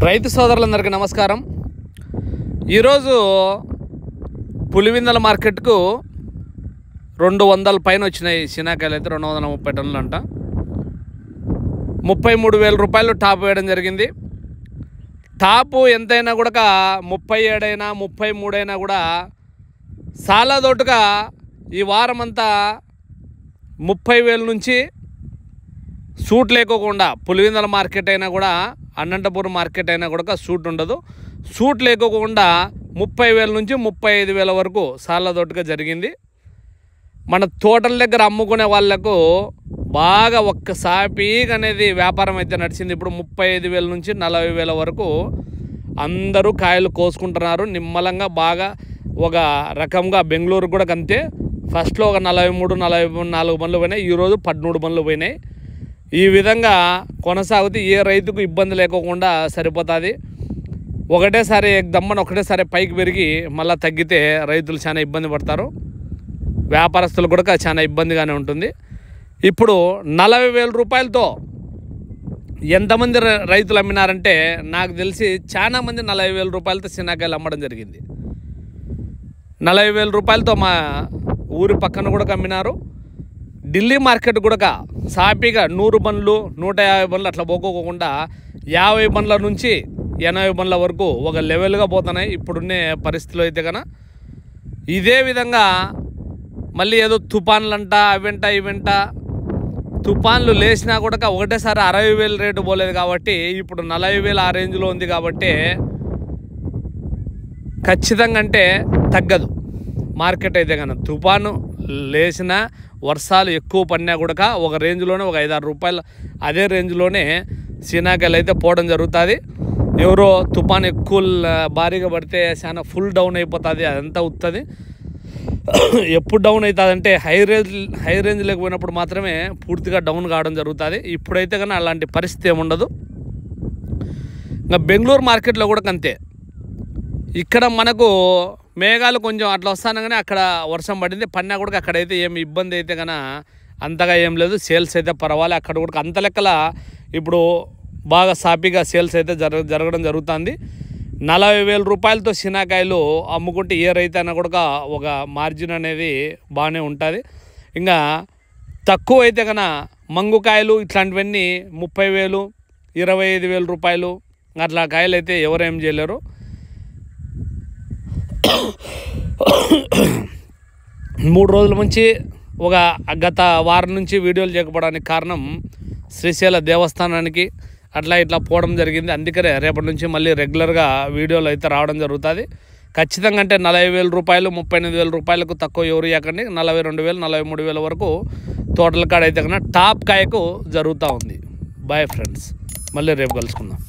రైతు సోదరులందరికీ నమస్కారం. ఈరోజు పులివెందుల మార్కెట్కు 200 పైన వచ్చినాయి. శీనాకాయలు అయితే 230 టన్నులు అంట. 33,000 రూపాయలు టాప్ వేయడం జరిగింది. టాపు ఎంతైనా కూడా 37 అయినా 33 అయినా కూడా చాలా దోటుగా ఈ వారం అంతా 30,000 నుంచి సూట్ లేకోకుండా పులివెందుల మార్కెట్ అయినా కూడా అనంతపురం మార్కెట్ అయినా కూడా సూట్ ఉండదు. సూట్ లేకోకుండా 30,000 నుంచి 35,000 వరకు చాలా దోటుగా జరిగింది. మన తోటల దగ్గర అమ్ముకునే వాళ్లకు బాగా ఒక్కసారి అనేది వ్యాపారం అయితే నడిచింది. ఇప్పుడు 35,000 నుంచి 40,000 వరకు అందరూ కాయలు కోసుకుంటున్నారు. నిమ్మలంగా బాగా ఒక రకంగా బెంగళూరు కూడా అంతే. ఫస్ట్లో ఒక 43-44 బండ్లు పోయినాయి. ఈరోజు 13 బండ్లు పోయినాయి. ఈ విధంగా కొనసాగితే ఏ రైతుకు ఇబ్బంది లేకోకుండా సరిపోతుంది. ఒకటేసారి ఒకటేసారి పైకి పెరిగి మళ్ళీ తగ్గితే రైతులు చాలా ఇబ్బంది పడతారు. వ్యాపారస్తులు కూడా చాలా ఇబ్బందిగానే ఉంటుంది. ఇప్పుడు 40,000 రూపాయలతో ఎంతమంది రైతులు అమ్మినారంటే నాకు తెలిసి చాలామంది 40,000 రూపాయలతో శీనాకాయలు అమ్మడం జరిగింది. 40,000 రూపాయలతో మా ఊరి పక్కన కూడా అమ్మినారు. ఢిల్లీ మార్కెట్ కూడా సాపీగా 100 బండ్లు 150 బండ్లు అట్లా పోకోకుండా 50 బండ్ల నుంచి 80 బండ్ల వరకు ఒక లెవెల్గా పోతున్నాయి ఇప్పుడున్నే పరిస్థితులు అయితే కనుక. ఇదే విధంగా మళ్ళీ ఏదో తుఫాన్లంట అవంట ఇవంట తుఫాన్లు లేచినా కూడా ఒకటేసారి 60,000 రేటు పోలేదు కాబట్టి ఇప్పుడు 40,000 ఆ రేంజ్లో ఉంది కాబట్టి ఖచ్చితంగా అంటే తగ్గదు మార్కెట్ అయితే కనుక. తుఫాను లేచిన వర్షాలు ఎక్కువ పడినా కూడా ఒక రేంజ్లోనే ఒక 5-6 రూపాయలు అదే రేంజ్లోనే శీనాకాయలు అయితే పోవడం జరుగుతుంది. ఎవరో తుఫాన్ ఎక్కువ భారీగా పడితే చాలా ఫుల్ డౌన్ అయిపోతుంది, అదంతా ఉత్తది. ఎప్పుడు డౌన్ అవుతుందంటే హై రేంజ్ లేకపోయినప్పుడు మాత్రమే పూర్తిగా డౌన్ కావడం జరుగుతుంది. ఇప్పుడైతే కానీ అలాంటి పరిస్థితి ఏముండదు. ఇంకా బెంగళూరు మార్కెట్లో కూడా అంతే. ఇక్కడ మనకు మేఘాలు కొంచెం అట్లా వస్తాను కానీ అక్కడ వర్షం పడింది. పడినా కూడా అక్కడైతే ఏమి ఇబ్బంది అయితే కన్నా అంతగా ఏం లేదు. సేల్స్ అయితే పర్వాలేదు. అక్కడ కూడా అంత లెక్కల ఇప్పుడు బాగా సాపీగా సేల్స్ అయితే జరగడం జరుగుతుంది. 40,000 రూపాయలతో శీనాకాయలు అమ్ముకుంటే ఏ రైతు అయినా కూడా ఒక మార్జిన్ అనేది బాగానే ఉంటుంది. ఇంకా తక్కువ అయితే కన్నా మంగుకాయలు ఇట్లాంటివన్నీ 30,000 25,000 రూపాయలు అట్లా కాయలు అయితే ఎవరేం చేయలేరు. మూడు రోజుల నుంచి గత వారం నుంచి వీడియోలు చేయకపోవడానికి కారణం శ్రీశైల దేవస్థానానికి అట్లా ఇట్లా పోవడం జరిగింది. అందుకనే రేపటి నుంచి మళ్ళీ రెగ్యులర్గా వీడియోలు అయితే రావడం జరుగుతుంది. ఖచ్చితంగా అంటే 40,000 రూపాయలు 38,000 రూపాయలకు తక్కువ ఎవరు ఇవ్వకండి. 42,000 43,000 వరకు తోటల కాడ అయితే కన్నా టాప్ కాయకు జరుగుతూ ఉంది. బాయ్ ఫ్రెండ్స్, మళ్ళీ రేపు కలుసుకుందాం.